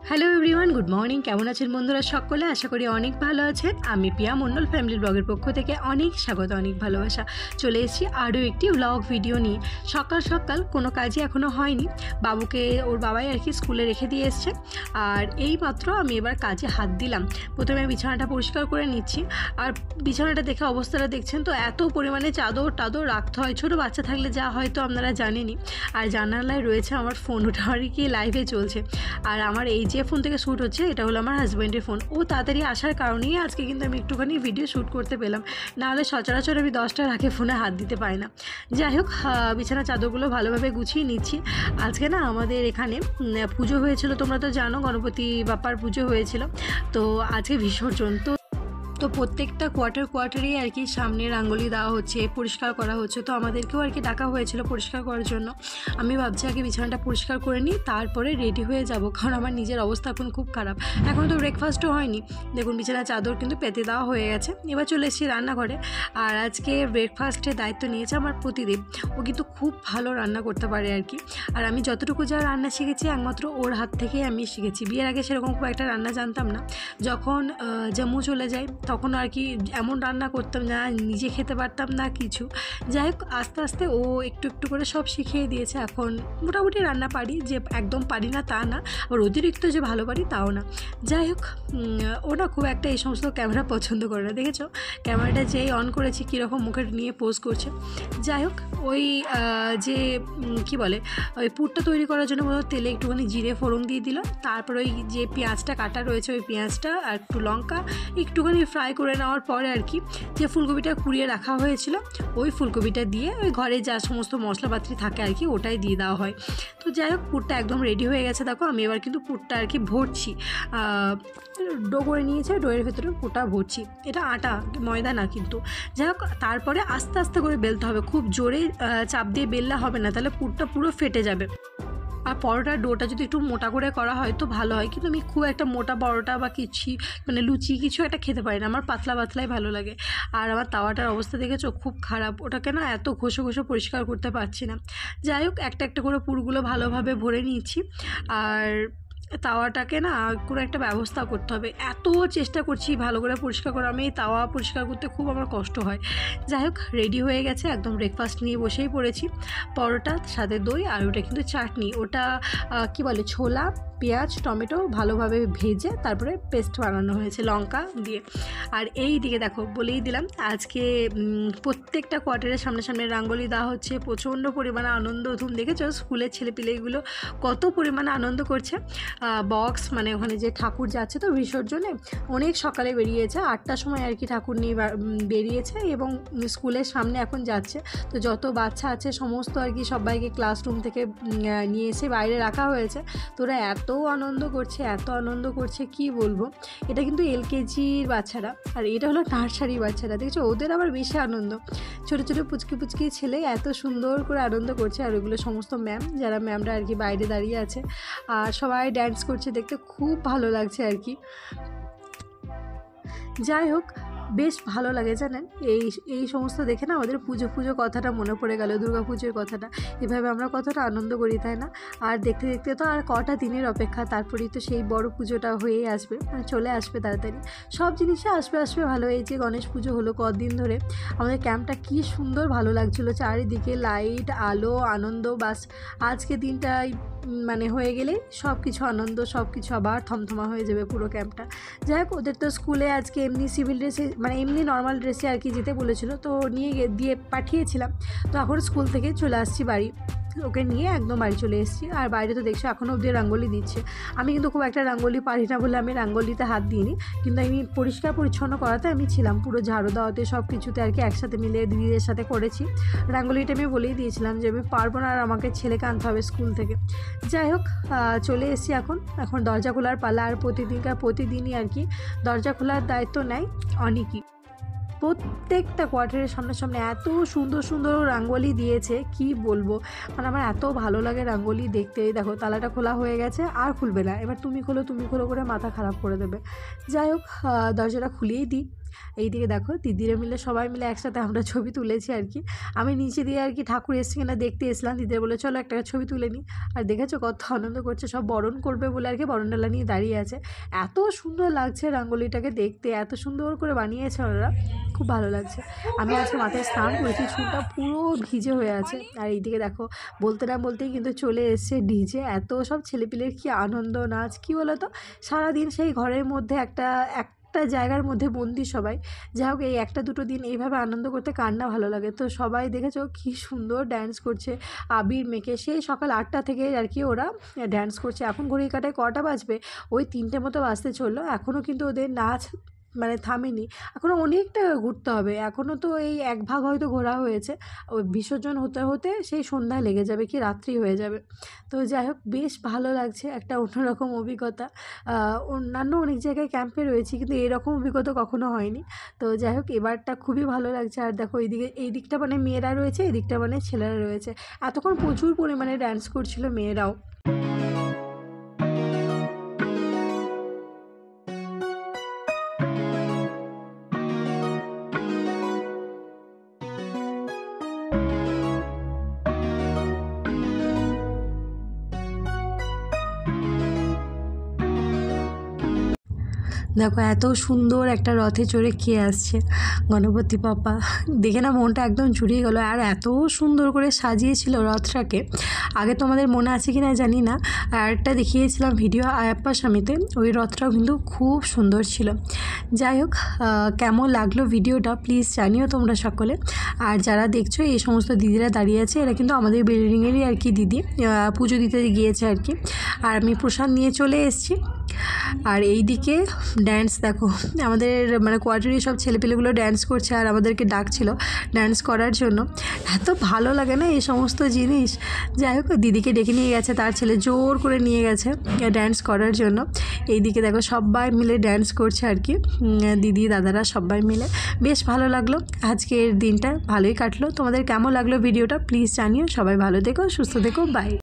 Hello everyone, good morning. কেমন আছেন বন্ধুরা সকলে? আশা করি অনেক ভালো আছেন। আমি পিয়া মণ্ডল ফ্যামিলি ব্লগের পক্ষ থেকে অনেক স্বাগত, অনেক ভালোবাসা। চলে এসেছি আরও একটি ব্লগ ভিডিও নিয়ে। সকাল সকাল কোনো কাজই এখনও হয়নি। বাবুকে ওর বাবাই আর কি স্কুলে রেখে দিয়ে এসছে, আর এই মাত্র আমি এবার কাজে হাত দিলাম। প্রথমে বিছানাটা পরিষ্কার করে নিচ্ছি, আর বিছানাটা দেখে অবস্থাটা দেখছেন তো, এত পরিমাণে চাদর টাদর রাখতে হয়। ছোটো বাচ্চা থাকলে যা হয়তো আপনারা জানেনই। আর জানালায় রয়েছে আমার ফোন, ওটা আর কি লাইভে চলছে। আর আমার এই যে ফোন থেকে শ্যুট হচ্ছে, এটা হলো আমার হাজব্যান্ডের ফোন। ও তাড়াতাড়ি আসার কারণেই আজকে কিন্তু আমি একটুখানি ভিডিও শ্যুট করতে পেলাম, নাহলে সচরাচর আমি 10টার আগে ফোনে হাত দিতে পারি না। যাই হোক, বিছানা চাদরগুলো ভালোভাবে গুছিয়ে নিচ্ছি। আজকে না আমাদের এখানে পুজো হয়েছিল, তোমরা তো জানো গণপতি বাপ্পার পুজো হয়েছিল। তো আজকে বিসর্জন। তো প্রত্যেকটা কোয়ার্টারেই আর কি সামনে রাঙ্গোলি দেওয়া হচ্ছে, পরিষ্কার করা হচ্ছে। তো আমাদেরকেও আর কি ডাকা হয়েছিল পরিষ্কার করার জন্য। আমি ভাবছি আগে বিছানাটা পরিষ্কার করে নিই, তারপরে রেডি হয়ে যাব, কারণ আমার নিজের অবস্থা এখন খুব খারাপ। এখন তো ব্রেকফাস্টও হয়নি। দেখুন বিছানার চাদর কিন্তু পেতে দেওয়া হয়ে গেছে। এবার চলে এসেছি রান্নাঘরে। আর আজকে ব্রেকফাস্টের দায়িত্ব নিয়েছে আমার প্রতিদিন। ও কিন্তু খুব ভালো রান্না করতে পারে আর কি। আর আমি যতটুকু যা রান্না শিখেছি একমাত্র ওর হাত থেকেই আমি শিখেছি। বিয়ের আগে সেরকম খুব একটা রান্না জানতাম না। যখন জম্মু চলে যাই তখন আর কি এমন রান্না করতাম না, নিজে খেতে পারতাম না কিছু। যাই হোক, আস্তে আস্তে ও একটু একটু করে সব শিখিয়ে দিয়েছে। এখন মোটামুটি রান্না পারি, যে একদম পারি না তা না, আবার অতিরিক্ত যে ভালো পারি তাও না। যাই হোক, ওরা খুব একটা এই সমস্ত ক্যামেরা পছন্দ করে না। দেখেছো ক্যামেরাটা যেই অন করেছি কীরকম মুখে নিয়ে পোজ করছে। যাই হোক, ওই যে কি বলে, ওই পুরটা তৈরি করার জন্য তেলে একটুখানি জিরে ফোড়ন দিয়ে দিল। তারপর ওই যে পেঁয়াজটা কাটা রয়েছে, ওই পেঁয়াজটা আর একটু লঙ্কা একটুখানি ফ্রাই করে নেওয়ার পরে আর কি যে ফুলকপিটা কুড়িয়ে রাখা হয়েছিল, ওই ফুলকপিটা দিয়ে ওই ঘরে যা সমস্ত মশলাপাতি থাকে আর কি ওটাই দিয়ে দেওয়া হয়। তো যাই হোক, পুরটা একদম রেডি হয়ে গেছে। দেখো আমি এবার কিন্তু পুরটা আর কি ভরছি। ডো করে নিয়েছে, ডোয়ের ভেতরে পুরটা ভরছি। এটা আটা, ময়দা না কিন্তু। যাই হোক, তারপরে আস্তে আস্তে করে বেলতে হবে, খুব জোরে চাপ দিয়ে বেললে হবে না, তাহলে পুরটা পুরো ফেটে যাবে। আর পরোটার ডোটা যদি একটু মোটা করে করা হয় তো ভালো হয়, কিন্তু আমি খুব একটা মোটা পরোটা বা কিছু মানে লুচি কিছু একটা খেতে পারি না। আমার পাতলা পাতলাই ভালো লাগে। আর আমার তাওয়াটার অবস্থা দেখেছো খুব খারাপ, ওটাকে না এত ঘষে ঘষে পরিষ্কার করতে পারছি না। যাই হোক, একটা একটা করে পুরগুলো ভালোভাবে ভরে নিচ্ছি। আর তাওয়াটাকে না কোনো একটা ব্যবস্থা করতে হবে। এত চেষ্টা করছি ভালো করে পরিষ্কার করা, আমি এই তাওয়া পরিষ্কার করতে খুব আমার কষ্ট হয়। যাই হোক, রেডি হয়ে গেছে, একদম ব্রেকফাস্ট নিয়ে বসেই পড়েছি। পরোটা সাথে দই, আর ওটা কিন্তু চাটনি, ওটা কি বলে, ছোলা পেঁয়াজ টমেটো ভালোভাবে ভেজে তারপরে পেস্ট বানানো হয়েছে লঙ্কা দিয়ে। আর এই দিকে দেখো, বলেই দিলাম আজকে প্রত্যেকটা কোয়ার্টারের সামনে সামনে রাঙ্গোলি দেওয়া হচ্ছে। প্রচণ্ড পরিমাণে আনন্দ ধুম, দেখেছো স্কুলের ছেলেপিলেগুলো কত পরিমাণে আনন্দ করছে। বক্স মানে ওখানে যে ঠাকুর যাচ্ছে তো বিসর্জনে, অনেক সকালে বেরিয়েছে, 8টার সময় আর কি ঠাকুর নিয়ে বেরিয়েছে এবং স্কুলের সামনে এখন যাচ্ছে। তো যত বাচ্চা আছে সমস্ত আর কি সবাইকে ক্লাসরুম থেকে নিয়ে এসে বাইরে রাখা হয়েছে। তোরা এত আনন্দ করছে কি বলবো। এটা কিন্তু এলকেজির বাচ্চারা, আর এটা হলো নার্সারির বাচ্চারা। দেখছো ওদের আবার বেশি আনন্দ। ছোটো ছোটো পুচকি ছেলে এত সুন্দর করে আনন্দ করছে। আর ওগুলো সমস্ত ম্যামরা আর কি বাইরে দাঁড়িয়ে আছে, আর সবাই ড্যান্স করছে, দেখতে খুব ভালো লাগছে আর কি। যাই হোক, বেশ ভালো লাগে জানেন। এই সমস্ত দেখে না আমাদের পুজো কথাটা মনে পড়ে গেল, দুর্গা পুজোর কথাটা। এভাবে আমরা কতটা আনন্দ করি, তাই না? আর দেখতে দেখতে তো আর কটা দিনের অপেক্ষা, তারপরেই তো সেই বড় পুজোটা হয়েই আসবে, মানে চলে আসবে তাড়াতাড়ি। সব জিনিসে আসবে ভালো। এই যে গণেশ পুজো হলো কদিন ধরে, আমাদের ক্যাম্পটা কি সুন্দর ভালো লাগছিলো, চারিদিকে লাইট আলো আনন্দ। বাস আজকে দিনটাই মানে হয়ে গেলেই সব কিছু আনন্দ, সব কিছু আবার থমথমা হয়ে যাবে পুরো ক্যাম্পটা। যাই হোক, ওদের তো স্কুলে আজকে এমনি সিভিল ড্রেসে মানে এমনি নর্মাল ড্রেসে আর কি যেতে বলেছিল, তো দিয়ে পাঠিয়েছিলাম। তো এখন স্কুল থেকে চলে আসছি বাড়ি, ওকে নিয়ে একদম বাড়ি চলে এসেছি। আর বাইরে তো দেখছো এখনও অবধি রাঙ্গোলি দিচ্ছে। আমি কিন্তু খুব একটা রাঙ্গোলি পারি না বলে আমি রাঙ্গোলিতে হাত দিইনি, কিন্তু আমি পরিষ্কার পরিচ্ছন্ন করাতে আমি ছিলাম, পুরো ঝাড়ু দেওয়াতে সব কিছুতে আর কি একসাথে মিলে দিদিদের সাথে করেছি। রাঙ্গোলিটা আমি বলেই দিয়েছিলাম যে আমি পারবো না, আর আমাকে ছেলেকে আনতে হবে স্কুল থেকে। যাই হোক, চলে এসেছি এখন দরজা খোলার পালা। আর প্রতিদিনই আর কি দরজা খোলার দায়িত্ব নেয় অনেকই। প্রত্যেকটা কোয়ার্টারের সামনে এত সুন্দর সুন্দর রাঙ্গোলি দিয়েছে কি বলবো। মানে আমার এত ভালো লাগে রাঙ্গোলি দেখতে। দেখো তালাটা খোলা হয়ে গেছে, আর খুলবে না, এবার তুমি খোলো করে মাথা খারাপ করে দেবে। যাই হোক, দরজাটা খুলেই দিই। এইদিকে দেখো দিদিরা মিলে সবাই মিলে একসাথে আমরা ছবি তুলেছি আর কি। আমি নিচে দিয়ে আর কি ঠাকুর এসছে কিনা দেখতে এসলাম, দিদিরা বলে চলো একটা ছবি তুলে নিই। আর দেখেছো কত আনন্দ করছে, সব বরণ করবে বলে আর কি বরণডালা নিয়ে দাঁড়িয়ে আছে। এত সুন্দর লাগছে রঙ্গোলিটাকে দেখতে, এত সুন্দর করে বানিয়েছে ওরা, খুব ভালো লাগছে। আমি আজকে মাথায় স্নান করেছি, চুলটা পুরো ভিজে হয়ে আছে। আর এইদিকে দেখো বলতে না বলতেই কিন্তু চলে এসছে ডিজে। এত সব ছেলেপিলের কি আনন্দ নাচ, কি বলো তো, সারাদিন সেই ঘরের মধ্যে একটা জায়গার মধ্যে বন্দি সবাই। যাই হোক এই একটা দুটো দিন এইভাবে আনন্দ করতে কার না ভালো লাগে। তো সবাই দেখেছো কি সুন্দর ড্যান্স করছে আবির মেখে, সেই সকাল 8টা থেকে আর কি ওরা ড্যান্স করছে। এখন ঘড়ির কাঁটায় কটা বাজবে, ওই 3টে মতো বাজতে চললো, এখনও কিন্তু ওদের নাচ মানে থামেনি, এখনও অনেকটা ঘুরতে হবে। এখনও তো এই এক ভাগ হয়তো ঘোরা হয়েছে, ওই বিসর্জন হতে হতে সেই সন্ধ্যা লেগে যাবে কি রাত্রি হয়ে যাবে। তো যাই হোক বেশ ভালো লাগছে, একটা অন্যরকম অভিজ্ঞতা। অন্যান্য অনেক জায়গায় ক্যাম্পে রয়েছি কিন্তু এরকম অভিজ্ঞতা কখনো হয়নি। তো যাই হোক এবারটা খুবই ভালো লাগছে। আর দেখো এই দিকটা মানে মেয়েরা রয়েছে, এই দিকটা মানে ছেলেরা রয়েছে। এতক্ষণ প্রচুর পরিমাণে ডান্স করছিল মেয়েরাও। দেখো এত সুন্দর একটা রথে চড়ে কে আসছে, গণপতি বাপ্পা, দেখে না মনটা একদম জুড়িয়ে গেলো। আর এত সুন্দর করে সাজিয়েছিল রথটাকে, আগে তোমাদের মনে আছে কি না জানি না, আর একটা দেখিয়েছিলাম ভিডিও আয়াপ্পা স্বামীতে, ওই রথটাও কিন্তু খুব সুন্দর ছিল। যাই হোক কেমন লাগলো ভিডিওটা প্লিজ জানিও তোমরা সকলে। আর যারা দেখছো এই সমস্ত দিদিরা দাঁড়িয়ে আছে, এরা কিন্তু আমাদের বিল্ডিংয়েরই আর কি দিদি, পুজো দিতে গিয়েছে আর কি। আর আমি প্রসাদ নিয়ে চলে এসেছি। আর এই দিকে ড্যান্স দেখো, আমাদের মানে কোয়ার্টারে সব ছেলেপেলেগুলো ড্যান্স করছে আর আমাদেরকে ডাকছিল ড্যান্স করার জন্য। এত ভালো লাগে না এই সমস্ত জিনিস। যাই হোক দিদিকে ডেকে নিয়ে গেছে, তার ছেলে জোর করে নিয়ে গেছে ড্যান্স করার জন্য। এই দিকে দেখো সবাই মিলে ড্যান্স করছে আর কি, দিদি দাদারা সবাই মিলে। বেশ ভালো লাগলো, আজকের দিনটা ভালোই কাটলো। তোমাদের কেমন লাগলো ভিডিওটা প্লিজ জানিও। সবাই ভালো থেকো, সুস্থ থেকো, বাই।